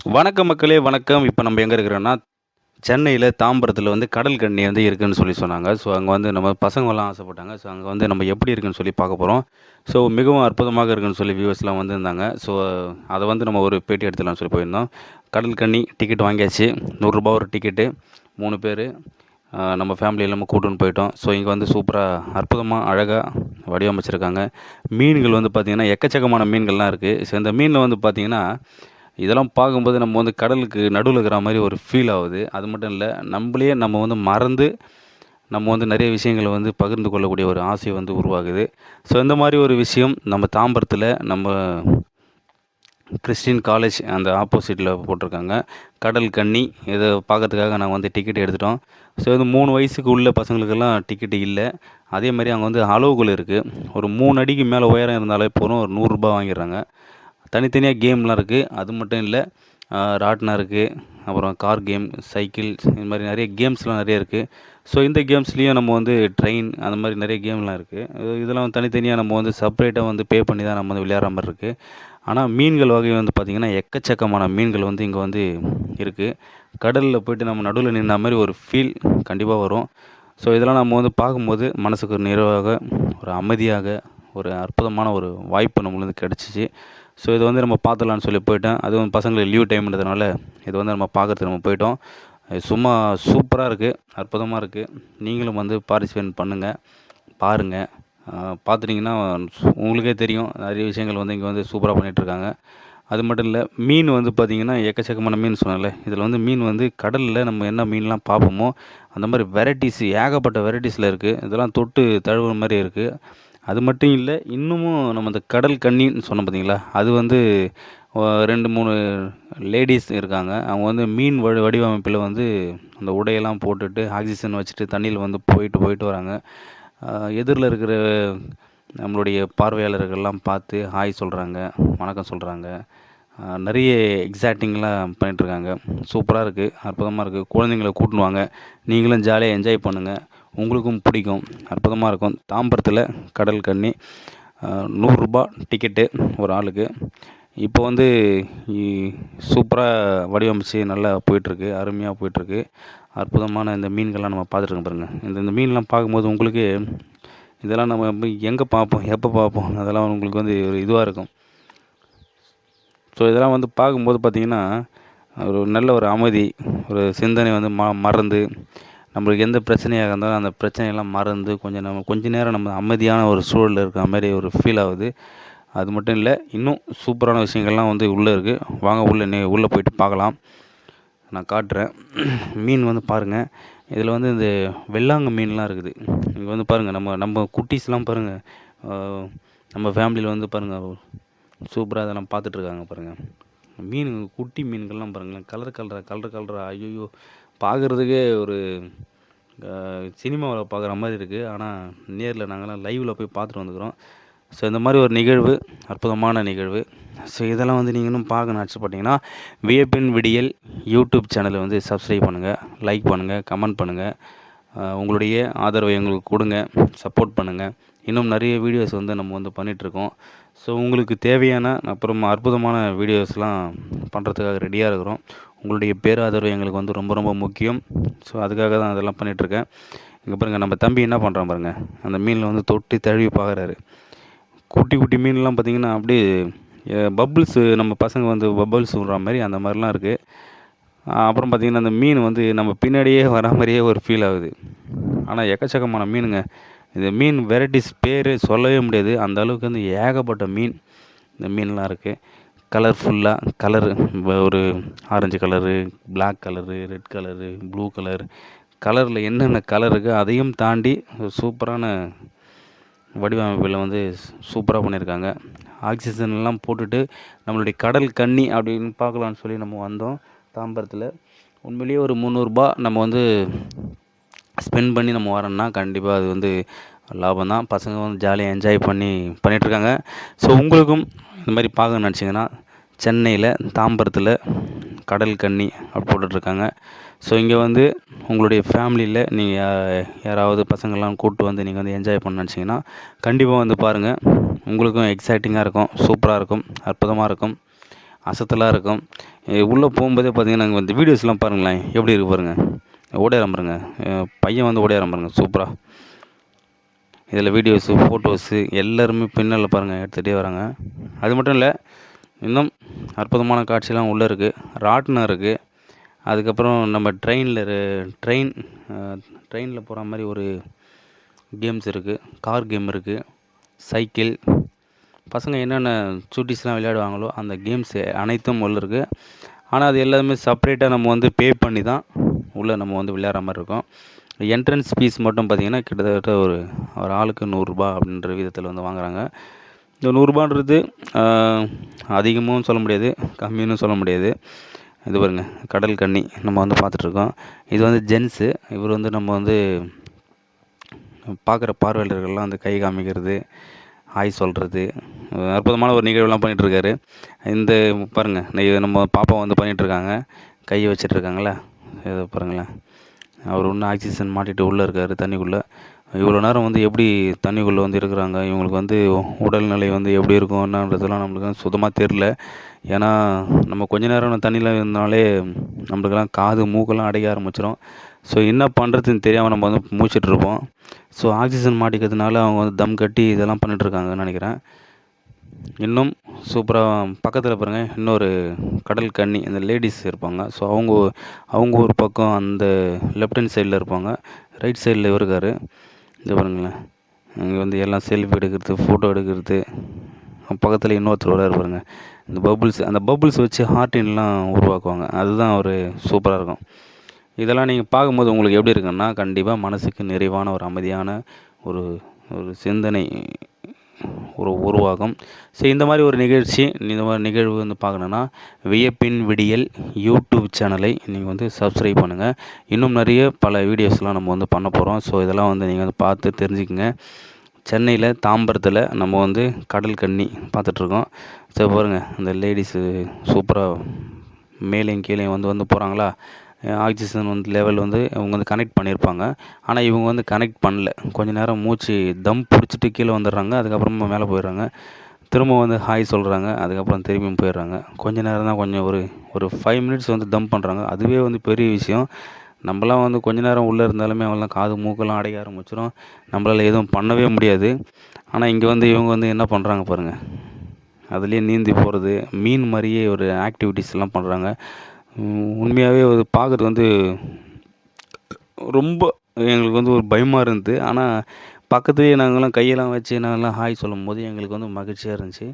வணக்கம் மக்களே! வணக்கம். இப்ப நம்ம எங்க இருக்கிறோம்னா, சென்னையில தாம்பரத்தில வந்து கடல் கன்னி வந்து இருக்குன்னு சொல்லி சொன்னாங்க. ஸோ, அங்க வந்து நம்ம பசங்கலாம் ஆசைப்பட்டாங்க. ஸோ, அங்க வந்து நம்ம எப்படி இருக்குன்னு சொல்லி பார்க்க போறோம். ஸோ, மிகவும் அற்புதமாக இருக்குன்னு சொல்லி வியூவர்ஸ்லாம் வந்திருந்தாங்க. ஸோ, அத வந்து நம்ம ஒரு பேட்டி எடுத்துடலாம்னு சொல்லி போயிருந்தோம். கடல் கன்னி டிக்கெட் வாங்கியாச்சு. ரூ. 100 ஒரு டிக்கெட்டு. 3 பேரு. நம்ம ஃபேமிலி எல்லாமே கூட்டுன்னு போயிட்டோம். ஸோ, இங்க வந்து சூப்பரா, அற்புதமா, அழகா வடிவமைச்சிருக்காங்க. மீன்கள் வந்து பார்த்தீங்கன்னா, எக்கச்சக்கமான மீன்கள்லாம் இருக்கு. ஸோ, இந்த மீன்ல வந்து பார்த்தீங்கன்னா இதெல்லாம் பார்க்கும்போது நம்ம வந்து கடலுக்கு நடுவுல இருக்கிற மாரி ஒரு ஃபீல் ஆவுது. அது மட்டும் இல்ல, நம்பளையே நம்ம வந்து மறந்து, நம்ம வந்து நெறைய விஷயங்கள வந்து பகிர்ந்து கொள்ளக்கூடிய ஒரு ஆசை வந்து உருவாகுது. ஸோ, இந்த மாரி ஒரு விஷயம் நம்ம தாம்பரத்தில நம்ம கிறிஸ்டின் காலேஜ் அந்த ஆப்போசிட்ல போட்டிருக்காங்க. கடல் கன்னி. இத பார்க்கறதுக்காக நாங்க வந்து டிக்கெட் எடுத்துட்டோம். ஸோ, இது 3 வயசுக்கு உள்ள பசங்களுக்கெல்லாம் டிக்கெட் இல்ல. அதே மாரி அங்க வந்து அளவுகோல் இருக்கு. ஒரு 3 அடிக்கு மேல உயரம் இருந்தாலே போதும், ஒரு ரூ. 100 வாங்கிடுறாங்க. தனித்தனியா கேம்லாம் இருக்கு. அது மட்டும் இல்ல, ராட்டினம் இருக்கு. அப்புறம் கார் கேம், சைக்கிள் இது மாரி நெறைய கேம்ஸ்லாம் நெறைய இருக்கு. ஸோ, இந்த கேம்ஸ்லயும் நம்ம வந்து ட்ரெயின் அந்த மாரி நெறைய கேம்லாம் இருக்கு. இதெல்லாம் தனித்தனியா நம்ம வந்து செப்பரேட்டா வந்து பே பண்ணி தான் நம்ம வந்து விளையாடுற மாரி இருக்கு. ஆனா, மீன்கள் வகை வந்து பார்த்தீங்கன்னா, எக்கச்சக்கமான மீன்கள் வந்து இங்க வந்து இருக்கு. கடல்ல போயிட்டு நம்ம நடுவுல நின்னா மாரி ஒரு ஃபீல் கண்டிப்பா வரும். ஸோ, இதெல்லாம் நம்ம வந்து பார்க்கும்போது மனசுக்கு ஒரு நிறைவாக, ஒரு அமைதியாக, ஒரு அற்புதமான ஒரு வாய்ப்பு நம்மளுக்கு வந்து கிடைச்சிச்சு. ஸோ, இத வந்து நம்ம பார்த்துடலான்னு சொல்லி போயிட்டேன். அதுவும் பசங்களுக்கு லீவ் டைம்ன்றதுனால, இத வந்து நம்ம பார்க்கறதுக்கு நம்ம போயிட்டோம். சும்மா சூப்பரா இருக்கு. அற்புதமா இருக்கு. நீங்களும் வந்து பார்ட்டிசிபேட் பண்ணுங்க. பாருங்க. பார்த்துட்டீங்கன்னா உங்களுக்கே தெரியும். நெறைய விஷயங்கள் வந்து இங்க வந்து சூப்பரா பண்ணிட்டுருக்காங்க. அது மட்டும் இல்ல, மீன் வந்து பார்த்தீங்கன்னா, எக்கச்சக்கமான மீன் சொன்னேன்ல. இதில வந்து மீன் வந்து கடல்ல நம்ம என்ன மீன்லாம் பார்ப்போமோ, அந்த மாரி வெரைட்டீஸ் ஏகப்பட்ட வெரைட்டீஸ்ல இருக்கு. இதெல்லாம் தொட்டு தழுவுற மாரி இருக்கு. அது மட்டும் இல்ல, இன்னமும் நம்ம இந்த கடல் கன்னின்னு சொன்னோம் பார்த்தீங்களா? அது வந்து 2, 3 லேடீஸ் இருக்காங்க. அவங்க வந்து மீன் வடிவமைப்பில வந்து அந்த உடையெல்லாம் போட்டுட்டு, ஆக்ஸிஜன் வச்சுட்டு தண்ணீல வந்து போயிட்டு, போயிட்டு வராங்க. அ எதிர்ல இருக்கிற நம்மளுடைய பார்வையாளர்கள்லாம் பார்த்து ஹாய் சொல்றாங்க, வணக்கம் சொல்றாங்க. நெறைய எக்ஸைட்டிங்லாம் பண்ணிட்டுருக்காங்க. சூப்பரா இருக்கு. அற்புதமா இருக்கு. குழந்தைங்கள கூட்டின்னு வாங்க. நீங்களும் ஜாலியா என்ஜாய் பண்ணுங்க. உங்களுக்கும் பிடிக்கும். அற்புதமா இருக்கும். தாம்பரத்தில கடல் கன்னி. ரூ. 100 டிக்கெட்டு ஒரு ஆளுக்கு. இப்போ வந்து இ சூப்பரா வடிவமைச்சு நல்லா போயிட்டுருக்கு. அருமையா போயிட்டுருக்கு. அற்புதமான இந்த மீன்கள்லாம் நம்ம பார்த்துட்டுருக்கோம் பாருங்க. இந்த இந்த மீன்லாம் பார்க்கும்போது உங்களுக்கு இதெல்லாம் நம்ம எங்க பார்ப்போம்? எப்போ பார்ப்போம்? அதெல்லாம் உங்களுக்கு வந்து ஒரு இதுவா இருக்கும். ஸோ, இதெல்லாம் வந்து பார்க்கும்போது பார்த்தீங்கன்னா, ஒரு நல்ல ஒரு அமைதி, ஒரு சிந்தனை வந்து மறந்து, நம்மளுக்கு எந்த பிரச்சனையாக இருந்தாலும் அந்த பிரச்சனையெல்லாம் மறந்து, கொஞ்ச நேரம் நம்ம அமைதியான ஒரு சூழல்ல இருக்கிற மாரி ஒரு ஃபீல் ஆகுது. அது மட்டும் இல்ல, இன்னும் சூப்பரான விஷயங்கள்லாம் வந்து உள்ள இருக்கு. வாங்க உள்ள போயிட்டு பார்க்கலாம். நான் காட்டுறேன். மீன் வந்து பாருங்க. இதில வந்து இந்த வெள்ளாங்கு மீன்லாம் இருக்குது. இங்க வந்து பாருங்க, நம்ம நம்ம குட்டீஸ்லாம் பாருங்க. அ நம்ம ஃபேமிலியில வந்து பாருங்க, சூப்பரா அதெல்லாம் பார்த்துட்டுருக்காங்க பாருங்க. மீன் குட்டி மீன்கள்லாம் பாருங்களேன். கலர் கலரா ஐய்யய்யோ! பார்க்குறதுக்கே ஒரு சினிமாவுல பார்க்குற மாரி இருக்கு. ஆனா, நேர்ல நாங்கலாம் லைவ்ல போய் பார்த்துட்டு வந்துக்கிறோம். ஸோ, இந்த மாரி ஒரு நிகழ்வு, அற்புதமான நிகழ்வு. ஸோ, இதெல்லாம் வந்து நீங்க இன்னும் பார்க்கணும்னு ஆசைப்பட்டீங்கன்னா, வியப்பின் விடியல் யூடியூப் சேனல வந்து சப்ஸ்கிரைப் பண்ணுங்க, லைக் பண்ணுங்க, கமெண்ட் பண்ணுங்க. உங்களுடைய ஆதரவை எங்களுக்கு குடுங்க, சப்போர்ட் பண்ணுங்க. இன்னும் நெறைய வீடியோஸ் வந்து நம்ம வந்து பண்ணிட்டுருக்கோம். ஸோ, உங்களுக்கு தேவையான அப்புறம் அற்புதமான வீடியோஸ்லாம் பண்ணுறதுக்காக ரெடியா இருக்கிறோம். உங்களுடைய பேராதரவு எங்களுக்கு வந்து ரொம்ப ரொம்ப முக்கியம். ஸோ, அதுக்காக தான் அதெல்லாம் பண்ணிட்டுருக்கேன். இங்க பாருங்க, நம்ம தம்பி என்ன பண்றான் பாருங்க. அந்த மீன்ல வந்து தொட்டு தழுவி பார்க்குறாரு. குட்டி குட்டி மீன்லாம் பார்த்தீங்கன்னா, அப்படியே பபிள்ஸு நம்ம பசங்க வந்து பபிள்ஸ் விடுற மாரி அந்த மாரிலாம் இருக்கு. அப்புறம் பார்த்தீங்கன்னா, அந்த மீன் வந்து நம்ம பின்னாடியே வரா மாரியே ஒரு ஃபீல் ஆகுது. ஆனா, எக்கச்சக்கமான மீனுங்க. இந்த மீன் வெரைட்டீஸ் பேரு சொல்லவே முடியாது. அந்த அளவுக்கு வந்து ஏகப்பட்ட மீன். இந்த மீன்லாம் இருக்கு. கலர்ஃபுல்லா ஒரு orange colour, black colour, red colour, blue colour. கலர்ல என்னென்ன கலர் இருக்கோ அதையும் தாண்டி சூப்பரான வடிவமைப்பில வந்து சூப்பரா பண்ணியிருக்காங்க. ஆக்ஸிஜன்லாம் போட்டுட்டு நம்மளுடைய கடல் கன்னி அப்படின்னு பார்க்கலான்னு சொல்லி நம்ம வந்தோம் தாம்பரத்தில. உண்மையிலேயே ஒரு ரூ. 300 நம்ம வந்து ஸ்பெண்ட் பண்ணி நம்ம வரோம்னா, கண்டிப்பா அது வந்து லாபம் தான். பசங்க வந்து ஜாலியா என்ஜாய் பண்ணிட்டுருக்காங்க. ஸோ, உங்களுக்கும் இந்த மாரி பார்க்கணும்னு நெனச்சிங்கன்னா, சென்னையில தாம்பரத்தில கடல் கன்னி அப்படி போட்டுட்ருக்காங்க. ஸோ, இங்க வந்து உங்களுடைய ஃபேமிலியில நீங்க யாராவது பசங்கள்லாம் கூட்டு வந்து நீங்க வந்து என்ஜாய் பண்ணணும்னு நெனச்சிங்கன்னா, கண்டிப்பா வந்து பாருங்க. உங்களுக்கும் எக்ஸைட்டிங்கா இருக்கும். சூப்பரா இருக்கும். அற்புதமா இருக்கும். அசத்தலாக இருக்கும். உள்ளே போகும்போதே பார்த்தீங்கன்னா, அங்கே வந்து வீடியோஸ்லாம் பாருங்களேன், எப்படி இருக்கு பாருங்கள். ஓடியாரம் பாருங்க. பையன் வந்து ஓடியாரம் பாருங்க சூப்பராக. இதில் வீடியோஸு, ஃபோட்டோஸு எல்லாருமே பின்னால் பாருங்கள் எடுத்துகிட்டே வராங்க. அது மட்டும் இல்லை, இன்னும் அற்புதமான காட்சிலாம் உள்ளே இருக்குது. ராட்டினம் இருக்குது. அதுக்கப்புறம் நம்ம ட்ரெயினில் போகிற மாதிரி ஒரு கேம்ஸ் இருக்குது. கார் கேம் இருக்குது. சைக்கிள், பசங்க என்னென்ன சுட்டீஸ்லாம் விளையாடுவாங்களோ அந்த கேம்ஸ் அனைத்தும் உள்ளே இருக்குது. ஆனால் அது எல்லாமே செப்பரேட்டாக நம்ம வந்து பே பண்ணி தான் உள்ளே நம்ம வந்து விளையாடுற மாதிரி இருக்கும். என்ட்ரன்ஸ் ஃபீஸ் மட்டும் பார்த்திங்கன்னா கிட்டத்தட்ட ஒரு ஆளுக்கு நூறுரூபா அப்படின்ற விதத்தில் வந்து வாங்குறாங்க. இந்த நூறுரூபான்றது அதிகமும் சொல்ல முடியாது, கம்மின்னு சொல்ல முடியாது. இது பாருங்க, கடல் கன்னி நம்ம வந்து பார்த்துட்ருக்கோம். இது வந்து ஜென்ஸு. இவர் வந்து நம்ம வந்து பார்க்குற பார்வையாளர்கள்லாம் வந்து கை காமிக்கிறது, ஹாய் சொல்கிறது, அற்புதமான ஒரு நிகழ்வுலாம் பண்ணிகிட்ருக்காரு. இந்த பாருங்கள், நம்ம பாப்பா வந்து பண்ணிகிட்ருக்காங்க, கையை வச்சிட்ருக்காங்களே, இதை பாருங்களேன். அவர் இன்னும் ஆக்சிஜன் மாட்டிட்டு உள்ளே இருக்கார் தண்ணிக்குள்ளே. இவ்வளோ நேரம் வந்து எப்படி தண்ணிக்குள்ளே வந்து இருக்கிறாங்க, இவங்களுக்கு வந்து உடல்நிலை வந்து எப்படி இருக்கும் என்னன்றதெல்லாம் நம்மளுக்கு சுத்தமாக தெரில. ஏன்னா நம்ம கொஞ்ச நேரம் தண்ணியில் இருந்தாலே நம்மளுக்கெல்லாம் காது மூக்கெல்லாம் அடைக்க ஆரம்பிச்சிடும். ஸோ என்ன பண்ணுறதுன்னு தெரியாமல் நம்ம வந்து மூச்சிட்ருப்போம். ஸோ ஆக்சிஜன் மாட்டிக்கிறதுனால அவங்க வந்து தம் கட்டி இதெல்லாம் பண்ணிகிட்ருக்காங்கன்னு நினைக்கிறேன். இன்னும் சூப்பராக பக்கத்தில் பாருங்கள், இன்னொரு கடல் கன்னி இந்த லேடிஸ் இருப்பாங்க. ஸோ அவங்க ஒரு பக்கம் அந்த லெஃப்ட் ஹேண்ட் சைடில் இருப்பாங்க, ரைட் சைடில் இருக்கார். இது பாருங்களேன், இங்கே வந்து எல்லாம் செல்ஃபி எடுக்கிறது, ஃபோட்டோ எடுக்கிறது. பக்கத்தில் இன்னொருத்தர் வராரு பாருங்க. அந்த பபுள்ஸ் வச்சு ஹார்டின்லாம் உருவாக்குவாங்க. அதுதான் ஒரு சூப்பராக இருக்கும். இதெல்லாம் நீங்கள் பார்க்கும்போது உங்களுக்கு எப்படி இருக்குன்னா, கண்டிப்பாக மனதுக்கு நிறைவான ஒரு அமைதியான ஒரு ஒரு சிந்தனை உருவாகும். ஸோ இந்த மாதிரி ஒரு நிகழ்ச்சி, இந்த மாதிரி நிகழ்வு வந்து பார்க்கணுன்னா வியப்பின் விடியல் யூடியூப் சேனலை நீங்கள் வந்து சப்ஸ்கிரைப் பண்ணுங்கள். இன்னும் நிறைய பல வீடியோஸ்லாம் நம்ம வந்து பண்ண போகிறோம். ஸோ இதெல்லாம் வந்து நீங்கள் வந்து பார்த்து தெரிஞ்சுக்கங்க. சென்னையில் தாம்பரத்தில் நம்ம வந்து கடல் கன்னி பார்த்துட்ருக்கோம். ஸோ பாருங்கள், அந்த லேடிஸு சூப்பராக மேலேயும் கீழேயும் வந்து போகிறாங்களா. ஆக்சிஜன் வந்து லெவல் வந்து அவங்க வந்து கனெக்ட் பண்ணியிருப்பாங்க. ஆனால் இவங்க வந்து கனெக்ட் பண்ணல. கொஞ்சம் நேரம் மூச்சு தம் பிடிச்சிட்டு கீழே வந்துடுறாங்க. அதுக்கப்புறமா மேலே போயிடுறாங்க. திரும்ப வந்து ஹாய் சொல்கிறாங்க. அதுக்கப்புறம் திரும்பியும் போயிடுறாங்க. கொஞ்சம் நேரம் தான், கொஞ்சம் ஒரு 5 மினிட்ஸ் வந்து தம் பண்ணுறாங்க. அதுவே வந்து பெரிய விஷயம். நம்மலாம் வந்து கொஞ்ச நேரம் உள்ளே இருந்தாலுமே அவங்களாம் காது மூக்கெல்லாம் அடைக்க ஆரம்பிச்சிடும். நம்மளால் எதுவும் பண்ணவே முடியாது. ஆனால் இங்கே வந்து இவங்க வந்து என்ன பண்ணுறாங்க பாருங்கள், அதுலேயே நீந்தி போகிறது, மீன் மாதிரியே ஒரு ஆக்டிவிட்டீஸ்லாம் பண்ணுறாங்க. உண்மையாகவே அது பார்க்குறது வந்து ரொம்ப எங்களுக்கு வந்து ஒரு பயமாக இருந்தது. ஆனால் பக்கத்துலேயே நாங்கள்லாம் கையெல்லாம் வச்சு நாங்கள்லாம் ஹாய் சொல்லும்போது எங்களுக்கு வந்து மகிழ்ச்சியாக இருந்துச்சு.